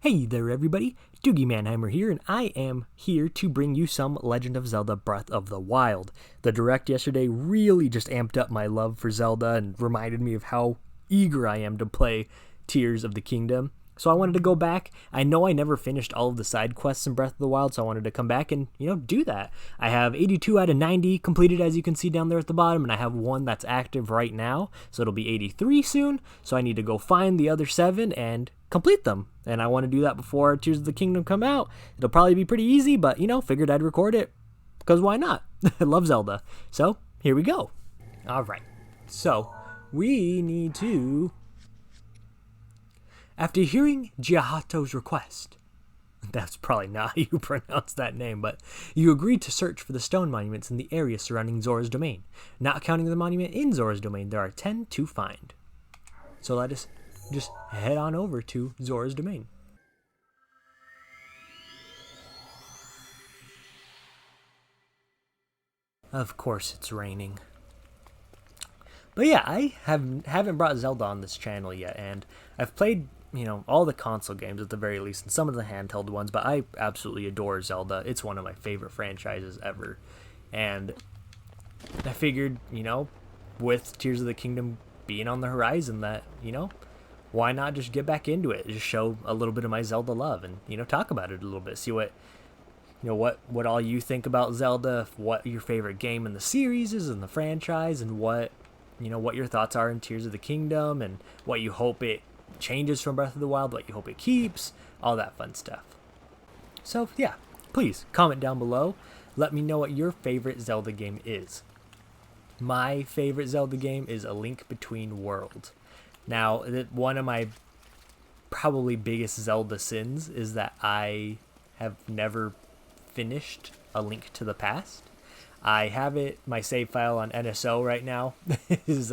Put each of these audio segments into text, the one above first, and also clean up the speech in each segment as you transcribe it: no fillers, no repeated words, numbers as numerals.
Hey there everybody, Doogie Manheimer here, and I am here to bring you some Legend of Zelda Breath of the Wild. The Direct yesterday really just amped up my love for Zelda and reminded me of how eager I am to play Tears of the Kingdom. So I wanted to go back. I know I never finished all of the side quests in Breath of the Wild, so I wanted to come back and, do that. I have 82 out of 90 completed, as you can see down there at the bottom, and I have one that's active right now, so it'll be 83 soon. So I need to go find the other 7 and complete them. And I want to do that before Tears of the Kingdom come out. It'll probably be pretty easy, but, figured I'd record it, because why not? I love Zelda. So, here we go. Alright, so we need to... After hearing Giahato's request, that's probably not how you pronounce that name, but you agreed to search for the stone monuments in the area surrounding Zora's domain. Not counting the monument in Zora's domain, there are 10 to find. So let us just head on over to Zora's domain. Of course it's raining. But yeah, I haven't brought Zelda on this channel yet, and I've played all the console games at the very least, and some of the handheld ones, but I absolutely adore Zelda. It's one of my favorite franchises ever. And I figured, with Tears of the Kingdom being on the horizon, that, why not just get back into it? Just show a little bit of my Zelda love and, talk about it a little bit. See what, what all you think about Zelda, what your favorite game in the series is, in the franchise, and what your thoughts are in Tears of the Kingdom, and what you hope it changes from Breath of the Wild, what you hope it keeps, all that fun stuff. So yeah, please comment down below. Let me know what your favorite Zelda game is. My favorite Zelda game is A Link Between Worlds. Now, one of my probably biggest Zelda sins is that I have never finished A Link to the Past. I have it, my save file on NSO right now is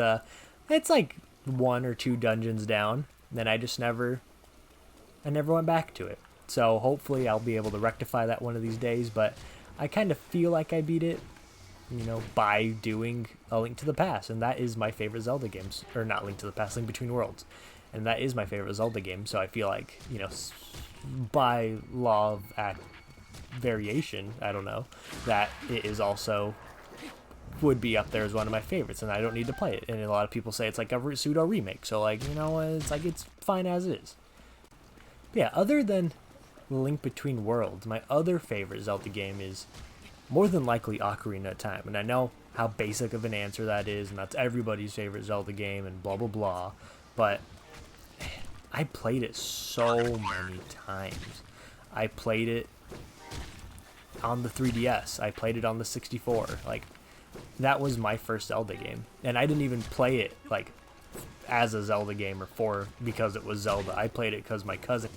it's like 1 or 2 dungeons down. Then I never went back to it. So hopefully I'll be able to rectify that one of these days, but I kind of feel like I beat it, by doing A Link to the Past, and that is my favorite Zelda games, or not Link to the Past, Link Between Worlds, and that is my favorite Zelda game, so I feel like, by law of variation, I don't know, that it is also would be up there as one of my favorites, and I don't need to play it. And a lot of people say it's like a pseudo remake, so it's fine as is. But yeah, other than Link Between Worlds, my other favorite Zelda game is more than likely Ocarina of Time. And I know how basic of an answer that is, and that's everybody's favorite Zelda game, and blah blah blah, but I played it so many times. I played it on the 3DS. I played it on the 64. That was my first Zelda game, and I didn't even play it as a Zelda game or because it was Zelda. I played it because my cousin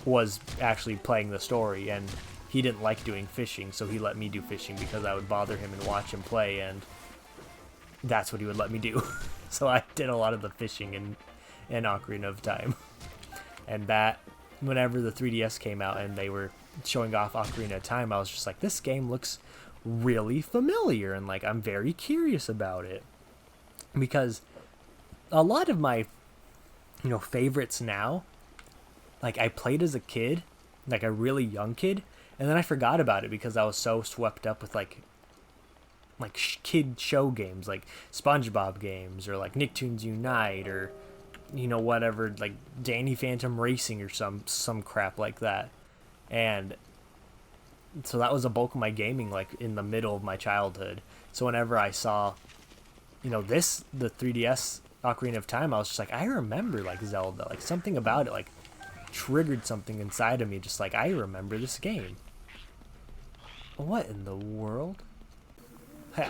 was actually playing the story, and he didn't like doing fishing, so he let me do fishing because I would bother him and watch him play, and that's what he would let me do. So I did a lot of the fishing in Ocarina of Time. And that, whenever the 3DS came out and they were showing off Ocarina of Time, I was just like, this game looks really familiar, and I'm very curious about it, because a lot of my favorites now, I played as a kid, a really young kid, and then I forgot about it because I was so swept up with kid show games like SpongeBob games, or Nicktoons Unite, or whatever, Danny Phantom Racing or some crap like that. And so that was a bulk of my gaming, in the middle of my childhood. So whenever I saw, the 3DS Ocarina of Time, I was just I remember, Zelda. Something about it, triggered something inside of me, just I remember this game. What in the world? Ha.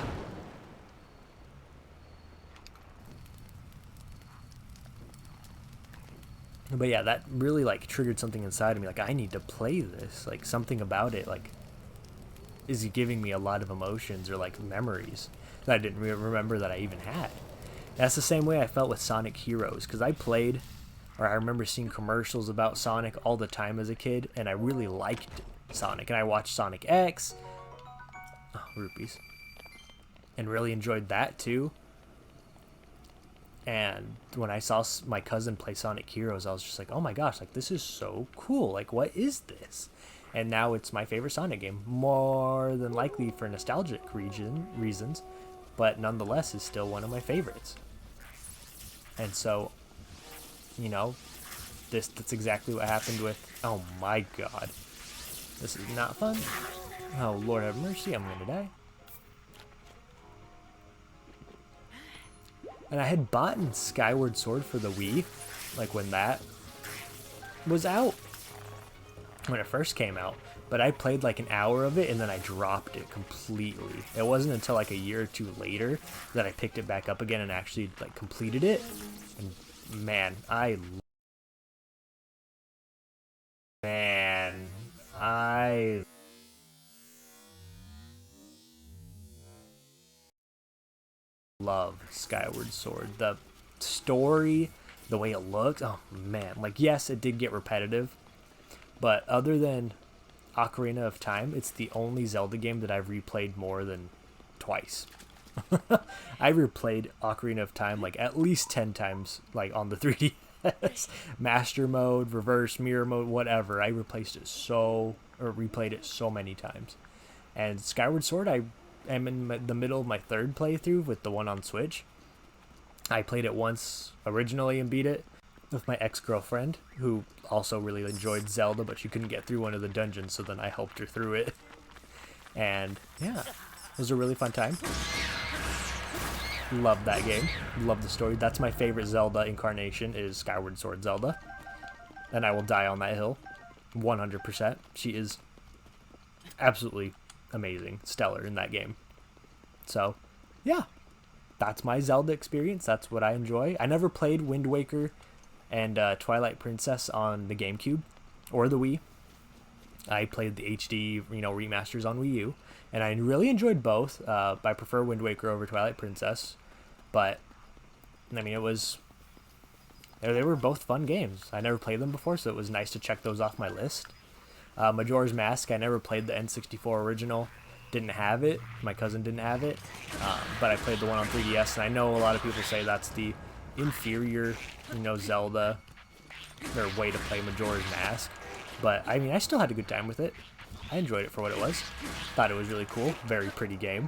But yeah, that really triggered something inside of me. I need to play this. Something about it is giving me a lot of emotions or memories that I didn't remember that I even had. That's the same way I felt with Sonic Heroes, because I remember seeing commercials about Sonic all the time as a kid, and I really liked Sonic, and I watched Sonic X, rupees, and really enjoyed that too. And when I saw my cousin play Sonic Heroes, I was just like, oh my gosh, like this is so cool. Like, what is this? And now it's my favorite Sonic game, more than likely for nostalgic reasons, but nonetheless is still one of my favorites. And so, you know, that's exactly what happened with, oh my god. This is not fun. Oh, Lord have mercy, I'm gonna die. And I had bought Skyward Sword for the Wii, like when that was out, when it first came out. But I played like an hour of it and then I dropped it completely. It wasn't until like a year or two later that I picked it back up again and actually like completed it. And man, I love Skyward Sword. The story, the way it looks, oh man. Like, yes, it did get repetitive, but other than Ocarina of Time, it's the only Zelda game that I've replayed more than twice. I replayed Ocarina of Time like at least 10 times, like on the 3DS. Master mode, reverse, mirror mode, whatever. I replayed it so many times. And Skyward Sword, I am in the middle of my third playthrough with the one on Switch. I played it once originally and beat it with my ex-girlfriend, who also really enjoyed Zelda, but she couldn't get through one of the dungeons, so then I helped her through it. And yeah, it was a really fun time. Love that game. Love the story. That's my favorite Zelda incarnation, is Skyward Sword Zelda. And I will die on that hill. 100%. She is absolutely amazing, stellar in that game. So, yeah. That's my Zelda experience. That's what I enjoy. I never played Wind Waker and Twilight Princess on the GameCube or the Wii. I played the HD, remasters on Wii U, and I really enjoyed both. I prefer Wind Waker over Twilight Princess, but I mean, they were both fun games. I never played them before, so it was nice to check those off my list. Majora's Mask, I never played the N64 original. Didn't have it. My cousin didn't have it, but I played the one on 3DS, and I know a lot of people say that's the inferior, Zelda, or way to play Majora's Mask. But I mean, I still had a good time with it. I enjoyed it for what it was. Thought it was really cool. Very pretty game.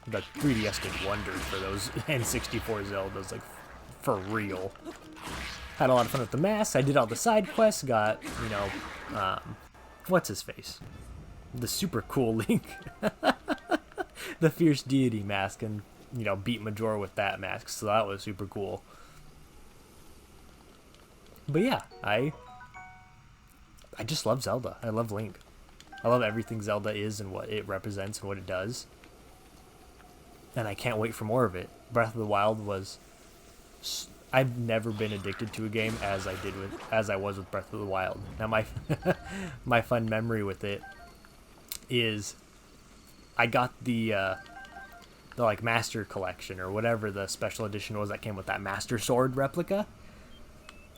The 3DS did wonders for those N64 Zeldas, like for real. Had a lot of fun with the masks. I did all the side quests. Got what's his face? The super cool Link, the fierce deity mask, and beat Majora with that mask, so that was super cool. But yeah, I just love Zelda. I love Link. I love everything Zelda is and what it represents and what it does, and I can't wait for more of it. Breath of the Wild was, I've never been addicted to a game as I was with Breath of the Wild. Now my my fun memory with it is I got the like Master Collection or whatever the special edition was that came with that Master Sword replica,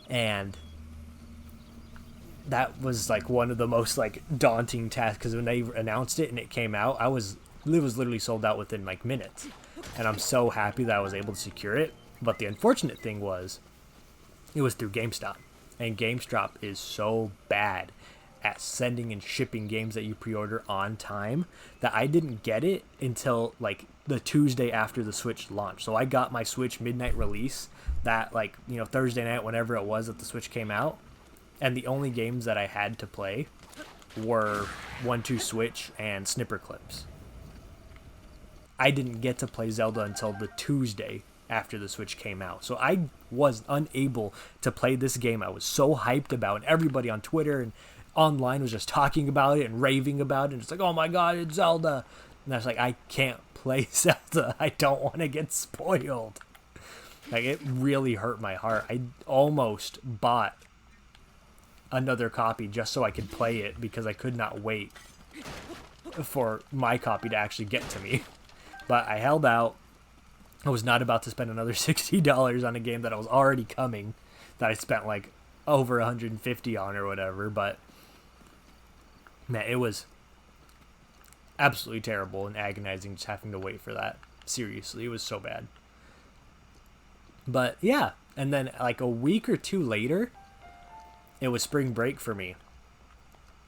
and that was like one of the most like daunting tasks, because when they announced it and it came out, it was literally sold out within like minutes, and I'm so happy that I was able to secure it. But the unfortunate thing was it was through GameStop, and GameStop is so bad at sending and shipping games that you pre-order on time that I didn't get it until like the Tuesday after the Switch launch. So I got my Switch midnight release that Thursday night, whenever it was that the Switch came out, and the only games that I had to play were 1-2 Switch and Snipper Clips. I didn't get to play Zelda until the Tuesday after the Switch came out. So I was unable to play this game I was so hyped about, and everybody on Twitter and online was just talking about it and raving about it, and it's like, oh my god, it's Zelda. And I was like, I can't play Zelda. I don't want to get spoiled. Like, it really hurt my heart. I almost bought another copy just so I could play it, because I could not wait for my copy to actually get to me. But I held out. I was not about to spend another $60 on a game that was already coming, that I spent like over $150 on or whatever. But man, it was absolutely terrible and agonizing just having to wait for that. Seriously, it was so bad. But yeah, and then like a week or two later, it was spring break for me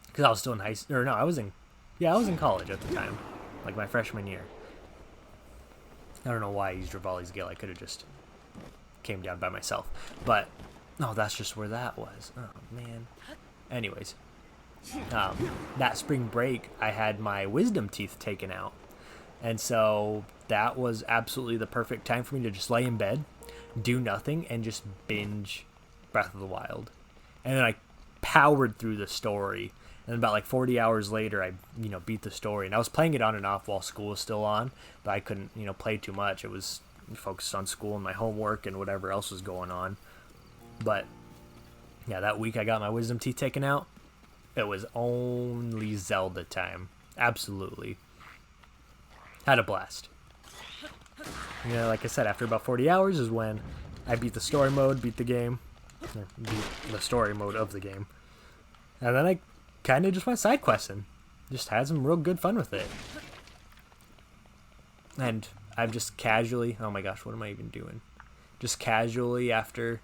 because I was still in high school. Or no, I was in college at the time, like my freshman year. I don't know why I used Rivali's Gale. I could have just came down by myself, but no, that's just where that was. Oh man. Anyways, that spring break, I had my wisdom teeth taken out, and so that was absolutely the perfect time for me to just lay in bed, do nothing, and just binge Breath of the Wild. And then I powered through the story, and about like 40 hours later, I beat the story. And I was playing it on and off while school was still on, but I couldn't play too much. It was focused on school and my homework and whatever else was going on. But yeah, that week I got my wisdom teeth taken out. It was only Zelda time. Absolutely. Had a blast. Like I said, after about 40 hours is when I beat the story mode, beat the game. Beat the story mode of the game. And then I kind of just went side questing. Just had some real good fun with it. And I've just casually, oh my gosh, what am I even doing? Just casually after,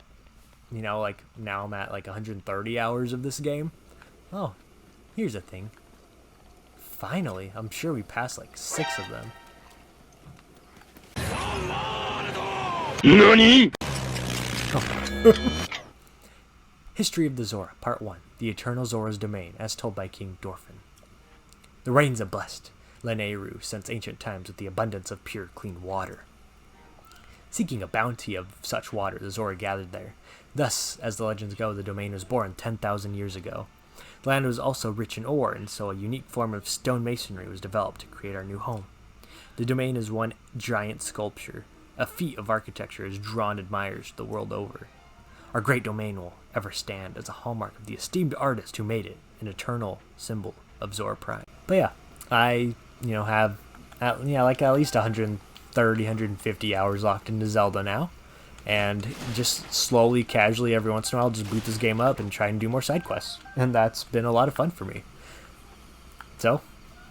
like now I'm at like 130 hours of this game. Oh, here's a thing. Finally, I'm sure we passed like 6 of them. NANI? Oh. History of the Zora, Part 1. The Eternal Zora's Domain, as told by King Dorfin. The rains have blessed Lanayru since ancient times with the abundance of pure, clean water. Seeking a bounty of such water, the Zora gathered there. Thus, as the legends go, the domain was born 10,000 years ago. The land was also rich in ore, and so a unique form of stone masonry was developed to create our new home. The domain is one giant sculpture, a feat of architecture has drawn admirers the world over. Our great domain will ever stand as a hallmark of the esteemed artist who made it, an eternal symbol of Zora Prime. But yeah, I, have at least 130, 150 hours locked into Zelda now. And just slowly, casually, every once in a while, just boot this game up and try and do more side quests. And that's been a lot of fun for me. So,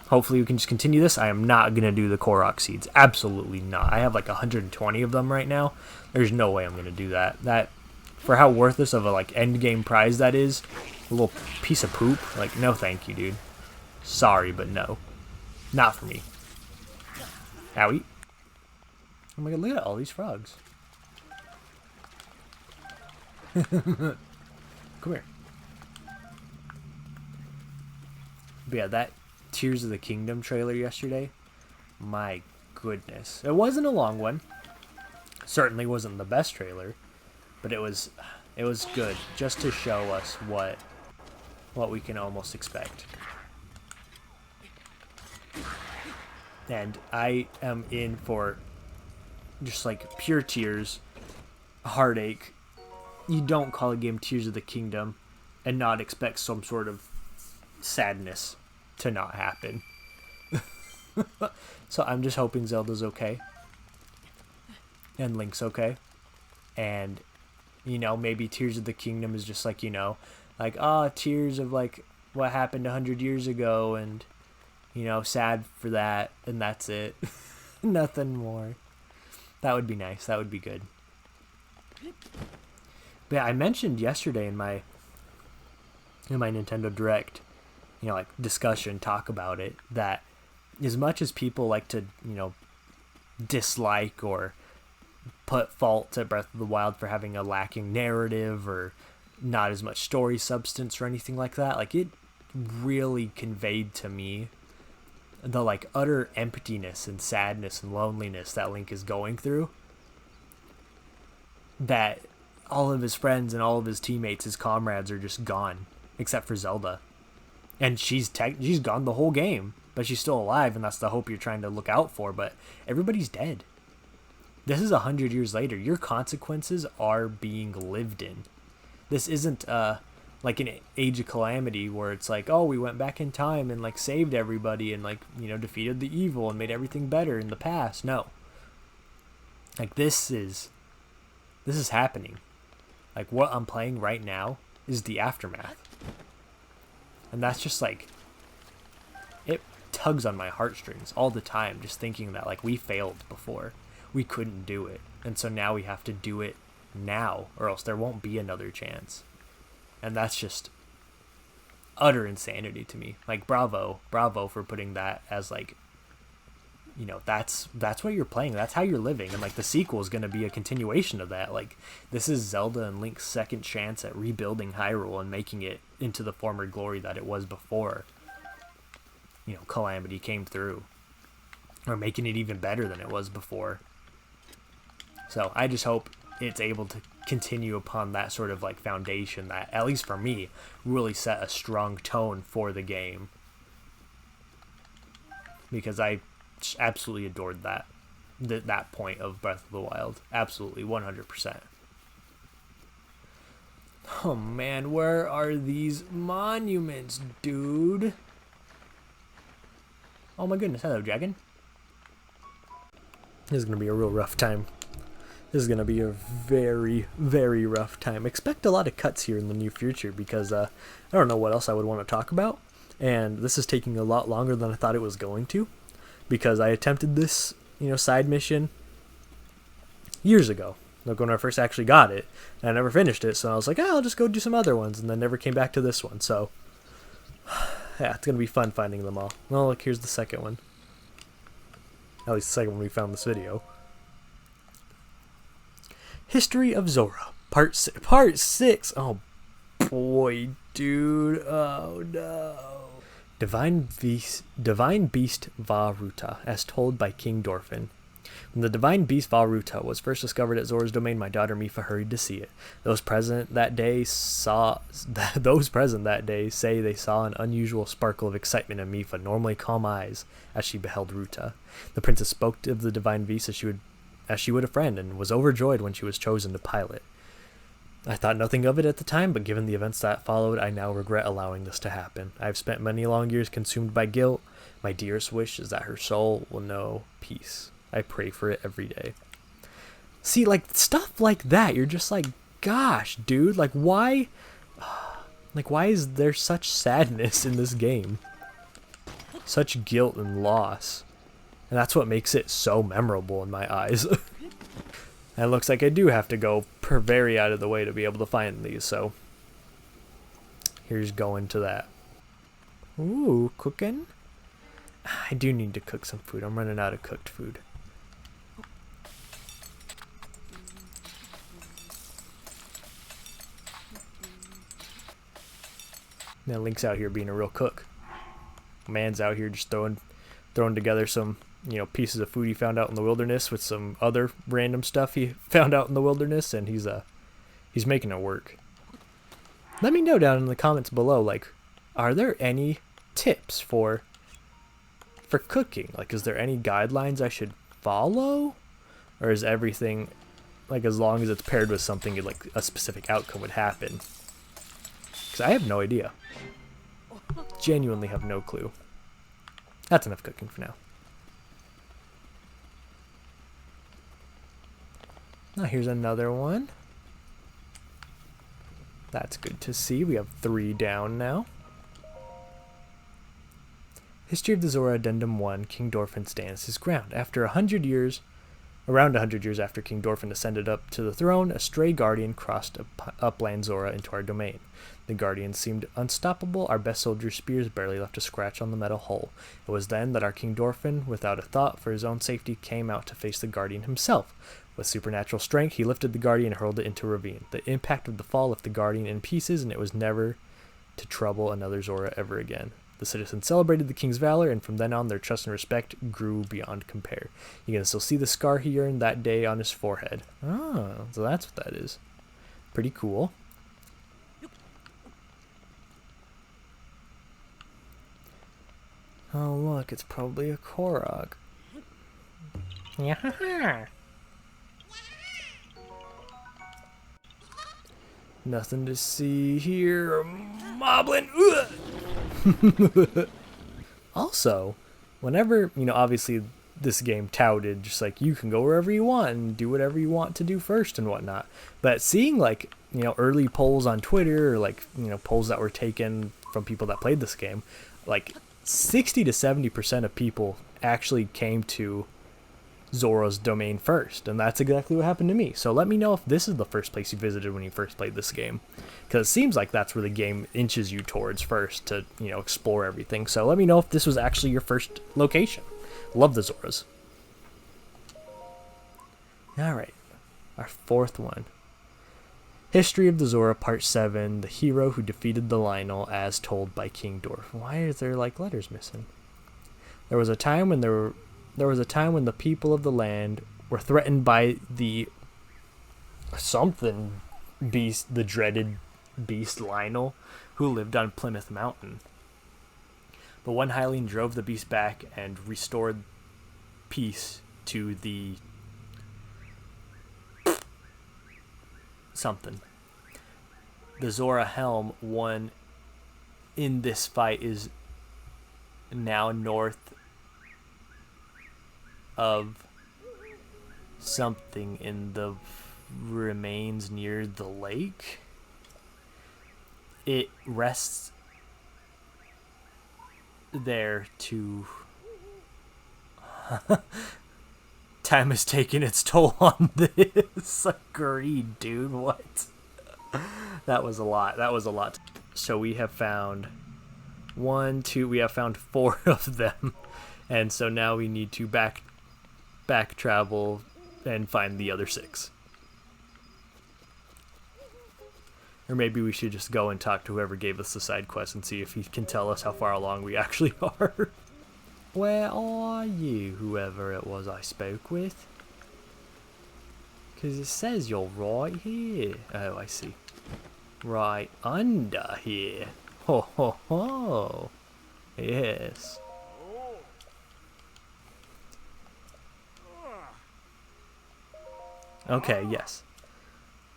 hopefully we can just continue this. I am not going to do the Korok seeds. Absolutely not. I have like 120 of them right now. There's no way I'm going to do that. That, for how worthless of a like end game prize that is, a little piece of poop. Like, no thank you, dude. Sorry, but no. Not for me. Owie. Oh my god, look at all these frogs. Come here. But yeah, that Tears of the Kingdom trailer yesterday, my goodness. It wasn't a long one. Certainly wasn't the best trailer, but it was good just to show us what we can almost expect. And I am in for just like pure tears, heartache. You don't call a game Tears of the Kingdom and not expect some sort of sadness to not happen. So I'm just hoping Zelda's okay. And Link's okay. And, maybe Tears of the Kingdom is just like, tears of like what happened 100 years ago and, sad for that, and that's it. Nothing more. That would be nice. That would be good. But yeah, I mentioned yesterday in my Nintendo Direct, discussion, talk about it, that as much as people like to, dislike or put fault at Breath of the Wild for having a lacking narrative or not as much story substance or anything like that, like it really conveyed to me the like utter emptiness and sadness and loneliness that Link is going through. That all of his friends and all of his teammates, his comrades, are just gone, except for Zelda. And she's gone the whole game, but she's still alive, and that's the hope you're trying to look out for, but everybody's dead. This is 100 years later. Your consequences are being lived in. This isn't like an Age of Calamity where it's like, oh, we went back in time and like saved everybody and like, defeated the evil and made everything better in the past. No. Like this is happening. Like what I'm playing right now is the aftermath. And that's just like, it tugs on my heartstrings all the time, just thinking that like we failed before. We couldn't do it. And so now we have to do it now, or else there won't be another chance. And that's just utter insanity to me. Like, bravo for putting that as, like, you know, that's what you're playing. That's how you're living. And, like, the sequel is going to be a continuation of that. Like, this is Zelda and Link's second chance at rebuilding Hyrule and making it into the former glory that it was before, you know, Calamity came through. Or making it even better than it was before. So I just hope it's able to continue upon that sort of, like, foundation that, at least for me, really set a strong tone for the game. Because I absolutely adored that point of Breath of the Wild. Absolutely, 100%. Oh man, where are these monuments, dude? Oh my goodness, hello, dragon. This is going to be a real rough time. This is going to be a very, very rough time. Expect a lot of cuts here in the near future because I don't know what else I would want to talk about. And this is taking a lot longer than I thought it was going to. Because I attempted this, you know, side mission years ago. Like when I first actually got it. And I never finished it. So I was like, I'll just go do some other ones. And then never came back to this one. So, yeah, it's going to be fun finding them all. Well, look, here's the second one. At least the second one we found this video. History of Zora, Part 6. Oh, boy, dude. Oh, no. Divine Beast Vah Ruta, as told by King Dorfin. When the divine beast Vah Ruta was first discovered at Zora's domain, my daughter Mipha hurried to see it. Those present that day say they saw an unusual sparkle of excitement in Mipha's normally calm eyes as she beheld Ruta. The princess spoke of the divine beast as she would a friend, and was overjoyed when she was chosen to pilot. I thought nothing of it at the time, but given the events that followed, I now regret allowing this to happen. I have spent many long years consumed by guilt. My dearest wish is that her soul will know peace. I pray for it every day. See, like, stuff like that, you're just like, gosh, dude, like, why is there such sadness in this game? Such guilt and loss. And that's what makes it so memorable in my eyes. And it looks like I do have to go very out of the way to be able to find these, so here's going to that. Ooh, cooking? I do need to cook some food. I'm running out of cooked food. Now Link's out here being a real cook. Man's out here just throwing together some, you know, pieces of food he found out in the wilderness with some other random stuff he found out in the wilderness, and he's making it work. Let me know down in the comments below, like, are there any tips for cooking? Like, is there any guidelines I should follow? Or is everything, like, as long as it's paired with something, like, a specific outcome would happen? Because I have no idea. Genuinely have no clue. That's enough cooking for now. Now here's another one. That's good to see. We have 3 down now. History of the Zora Addendum 1, King Dorfin stands his ground. Around 100 years after King Dorfin ascended up to the throne, a stray guardian crossed upland Zora into our domain. The guardian seemed unstoppable. Our best soldier's spears barely left a scratch on the metal hull. It was then that our King Dorfin, without a thought for his own safety, came out to face the guardian himself. With supernatural strength, he lifted the guardian and hurled it into a ravine. The impact of the fall left the guardian in pieces, and it was never to trouble another Zora ever again. The citizens celebrated the king's valor, and from then on their trust and respect grew beyond compare. You can still see the scar he earned that day on his forehead. Oh, so that's what that is. Pretty cool. Oh look, it's probably a Korok. Yeah. Nothing to see here. Moblin. Also, whenever, you know, obviously this game touted just like you can go wherever you want and do whatever you want to do first and whatnot. But seeing, like, you know, early polls on Twitter, or like, you know, polls that were taken from people that played this game, like 60 to 70% of people actually came to Zora's domain first, and that's exactly what happened to me. So let me know if this is the first place you visited when you first played this game, because it seems like that's where the game inches you towards first to, explore everything. So let me know if this was actually your first location. Love the Zoras. Alright, our fourth one. History of the Zora, Part 7, The Hero Who Defeated the Lionel, as told by King Dwarf. Why is there, letters missing? There was a time when the people of the land were threatened by the something beast, the dreaded beast Lionel, who lived on Plymouth Mountain. But one Hylian drove the beast back and restored peace to the something. The Zora helm won in this fight is now north of something in the remains near the lake. It rests there to time is taking its toll on this. Agreed, dude. What? That was a lot. So we have found we have found 4 of them. And so now we need to back travel and find the other 6. Or maybe we should just go and talk to whoever gave us the side quest and see if he can tell us how far along we actually are. Where are you, whoever it was I spoke with? Because it says you're right here. Oh, I see. Right under here. Ho ho ho. Yes. Okay, yes.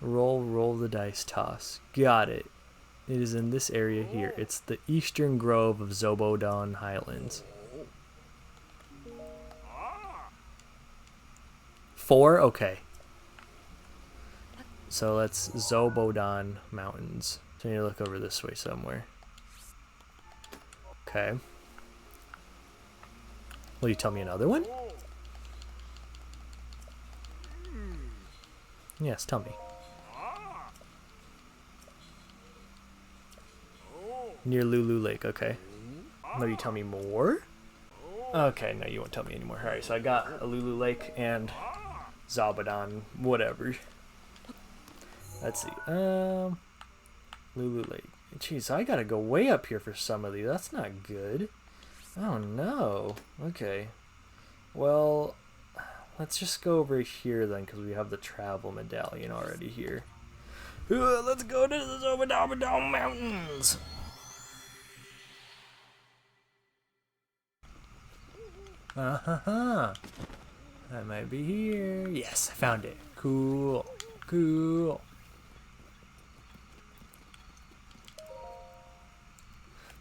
Roll the dice toss. Got it. It is in this area here. It's the eastern grove of Zobodon Highlands. 4? Okay. So let's Zobodon Mountains. So I need to look over this way somewhere. Okay. Will you tell me another one? Yes, tell me. Near Lulu Lake, okay. Will you tell me more? Okay, no, you won't tell me anymore. Alright, so I got a Lulu Lake and Zobodon, whatever. Let's see. Lulu Lake. Jeez, I gotta go way up here for some of these. That's not good. Oh no. Okay. Well, let's just go over here then, because we have the travel medallion already here. Let's go to the Zobodon Mountains. I might be here. Yes, I found it. Cool. Cool.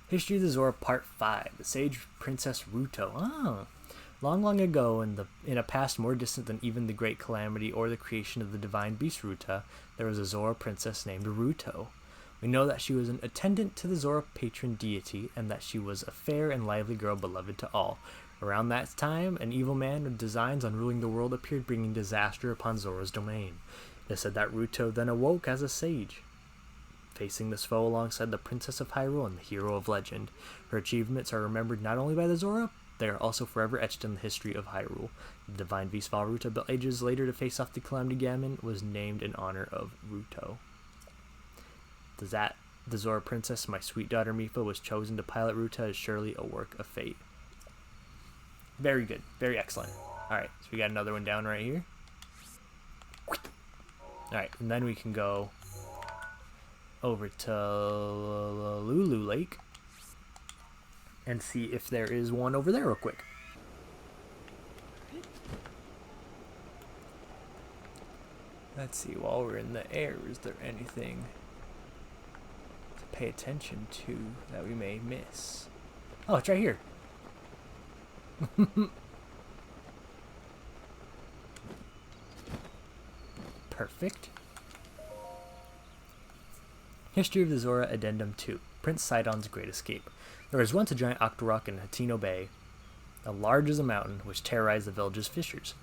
History of the Zora Part 5. The Sage Princess Ruto. Oh. Long ago, in a past more distant than even the Great Calamity or the creation of the divine beast Ruta, there was a Zora princess named Ruto. We know that she was an attendant to the Zora patron deity, and that she was a fair and lively girl beloved to all. Around that time, an evil man with designs on ruling the world appeared, bringing disaster upon Zora's domain. It is said that Ruto then awoke as a sage, facing this foe alongside the Princess of Hyrule and the hero of legend. Her achievements are remembered not only by the Zora, they are also forever etched in the history of Hyrule. The divine beast Ruta, built ages later to face off the Calamity Ganon, was named in honor of Ruto. The Zora princess, my sweet daughter Mipha, was chosen to pilot Ruta is surely a work of fate. Very good. Very excellent. Alright, so we got another one down right here. Alright, and then we can go over to Lulu Lake and see if there is one over there real quick. Let's see, while we're in the air, is there anything to pay attention to that we may miss? Oh, it's right here. Perfect. History of the Zora Addendum 2. Prince Sidon's Great Escape. There was once a giant octorok in Hateno Bay, as large as a mountain, which terrorized the village's fishers.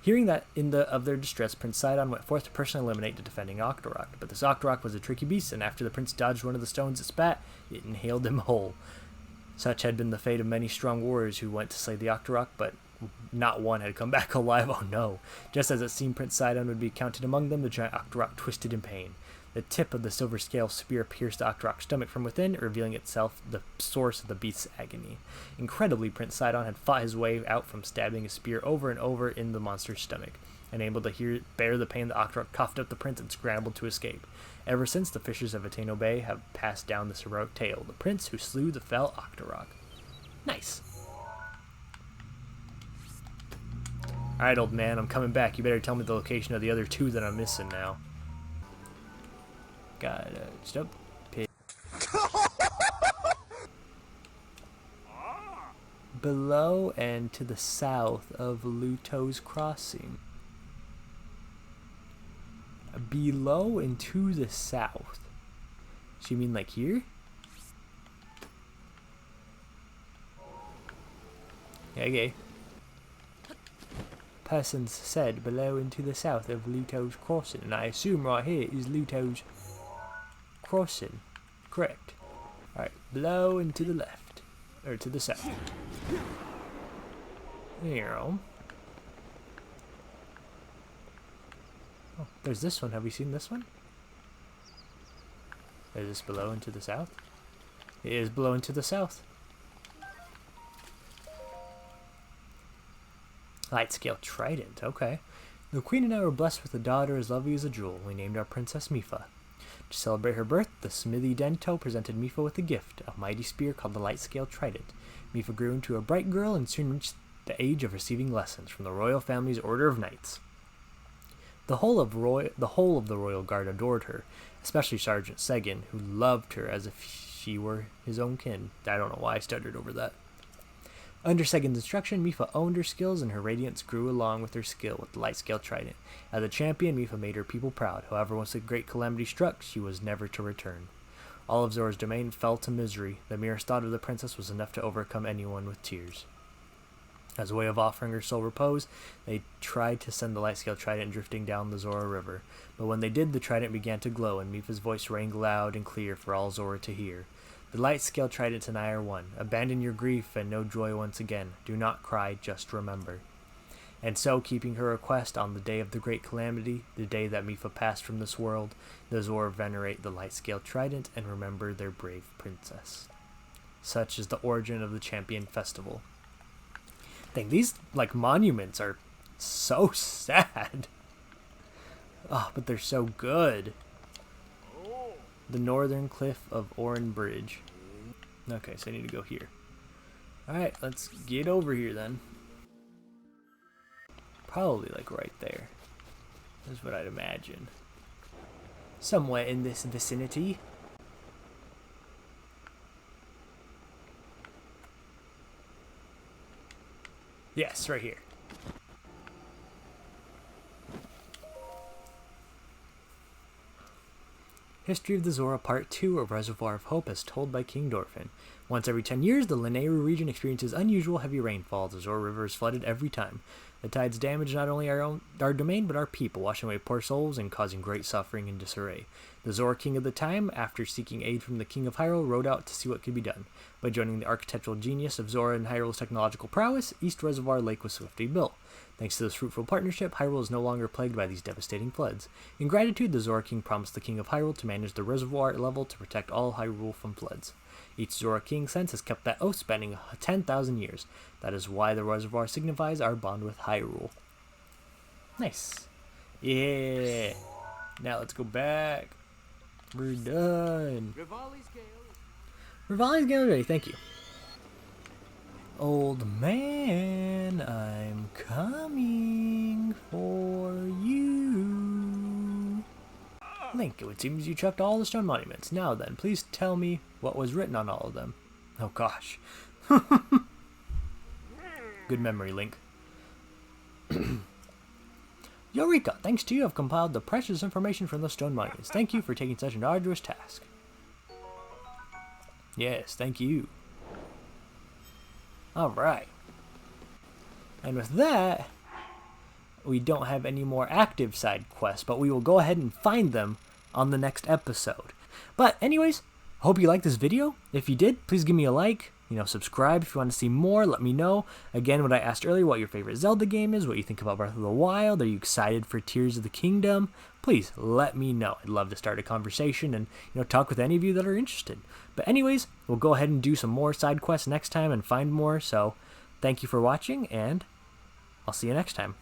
Hearing that of their distress, Prince Sidon went forth to personally eliminate the defending Octorok. But this Octorok was a tricky beast, and after the prince dodged one of the stones it spat, it inhaled him whole. Such had been the fate of many strong warriors who went to slay the Octorok, but not one had come back alive. Oh no. Just as it seemed Prince Sidon would be counted among them, the giant Octorok twisted in pain. The tip of the silver scale spear pierced the Octorok's stomach from within, revealing itself the source of the beast's agony. Incredibly, Prince Sidon had fought his way out from stabbing his spear over and over in the monster's stomach. Unable to bear the pain, the Octorok coughed up the prince and scrambled to escape. Ever since, the fishers of Ateno Bay have passed down this heroic tale, the prince who slew the fell Octorok. Nice. Alright, old man, I'm coming back. You better tell me the location of the other two that I'm missing now. Got stop. Below and to the south of Luto's crossing. Below and to the south. So you mean like here? Okay. Persons said below and to the south of Luto's crossing, and I assume right here is Luto's crossing. Correct. Alright, below and to the left. Or to the south. There. Oh, there's this one. Have we seen this one? Is this below and to the south? It is below and to the south. Light scale Trident, okay. The queen and I were blessed with a daughter as lovely as a jewel. We named our princess Mipha. To celebrate her birth, the smithy Dento presented Mipha with a gift, a mighty spear called the Light Scale Trident. Mipha grew into a bright girl and soon reached the age of receiving lessons from the royal family's Order of Knights. The whole of the royal guard adored her, especially Sergeant Seguin, who loved her as if she were his own kin. I don't know why I stuttered over that. Under Segin's instruction, Mipha owned her skills, and her radiance grew along with her skill with the Light Scale Trident. As a champion, Mipha made her people proud. However, once the great calamity struck, she was never to return. All of Zora's domain fell to misery. The merest thought of the princess was enough to overcome anyone with tears. As a way of offering her soul repose, they tried to send the Light Scale Trident drifting down the Zora River. But when they did, the trident began to glow, and Mipha's voice rang loud and clear for all Zora to hear. The Light Scale Trident and I are one. Abandon your grief and know joy once again. Do not cry, just remember. And so, keeping her request, on the day of the great calamity, the day that Mipha passed from this world, the Zora venerate the Light Scale Trident and remember their brave princess. Such is the origin of the Champion Festival. Dang, these, monuments are so sad. Oh, but they're so good. The northern cliff of Oran Bridge. Okay, so I need to go here. Alright, let's get over here then. Probably right there. That's what I'd imagine. Somewhere in this vicinity. Yes, right here. History of the Zora Part 2, A Reservoir of Hope, as told by King Dorfin. Once every 10 years, the Lanayru region experiences unusual heavy rainfall. The Zora River is flooded every time. The tides damage not only our domain, but our people, washing away poor souls and causing great suffering and disarray. The Zora King of the time, after seeking aid from the King of Hyrule, rode out to see what could be done. By joining the architectural genius of Zora and Hyrule's technological prowess, East Reservoir Lake was swiftly built. Thanks to this fruitful partnership, Hyrule is no longer plagued by these devastating floods. In gratitude, the Zora King promised the King of Hyrule to manage the reservoir level to protect all Hyrule from floods. Each Zora King since has kept that oath, spanning 10,000 years. That is why the reservoir signifies our bond with Hyrule. Nice. Yeah. Now let's go back. We're done. Rivali's Gale ready, thank you. Old man, I'm coming for you. Link, it seems you checked all the stone monuments. Now then, please tell me what was written on all of them. Oh gosh. Good memory, Link. Eureka! Thanks to you, I've compiled the precious information from the stone monuments. Thank you for taking such an arduous task. Yes, thank you. Alright. And with that, we don't have any more active side quests, but we will go ahead and find them on the next episode. But anyways, I hope you liked this video. If you did, please give me a like. Subscribe if you want to see more. Let me know. Again, what I asked earlier, what your favorite Zelda game is, what you think about Breath of the Wild. Are you excited for Tears of the Kingdom? Please let me know. I'd love to start a conversation and talk with any of you that are interested. But anyways, we'll go ahead and do some more side quests next time and find more. So thank you for watching, and I'll see you next time.